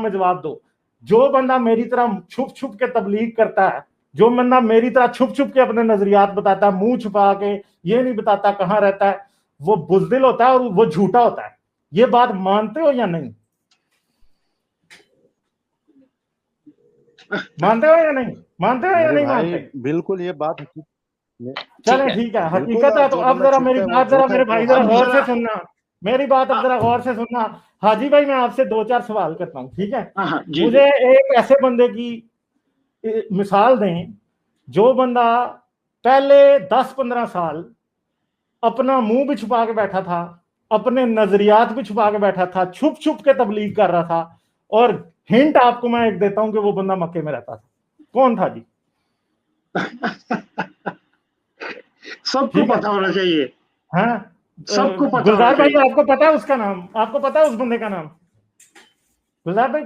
میں جواب دو. جو بندہ میری طرح چھپ چھپ کے تبلیغ کرتا ہے, جو بندہ میری طرح چھپ چھپ کے اپنے نظریات بتاتا ہے, منہ چھپا کے یہ نہیں بتاتا کہاں رہتا ہے, وہ بزدل ہوتا ہے اور وہ جھوٹا ہوتا ہے. یہ بات مانتے ہو یا نہیں؟ مانتے ہو یا نہیں؟ مانتے ہو یا نہیں مانتے؟ بالکل یہ بات چلیں ٹھیک ہے, حقیقت ہے. تو اب ذرا میری بات ذرا میرے بھائی ذرا غور سے سننا, میری بات اب ذرا غور سے سننا. حاجی بھائی میں آپ سے 2-4 سوال کرتا ہوں, ٹھیک ہے؟ مجھے ایک ایسے بندے کی مثال دیں جو بندہ پہلے 10-15 سال اپنا منہ بھی چھپا کے بیٹھا تھا, اپنے نظریات بھی چھپا کے بیٹھا تھا, چھپ چھپ کے تبلیغ کر رہا تھا, اور ہنٹ آپ کو میں ایک دیتا ہوں کہ وہ بندہ مکے میں رہتا تھا. کون تھا جی؟ سب کو پتا ہونا چاہیے. ہاں سب کو پتا گلزار بھائی آپ کو پتا ہے اس کا نام؟ آپ کو پتا ہے اس بندے کا نام؟ گلزار بھائی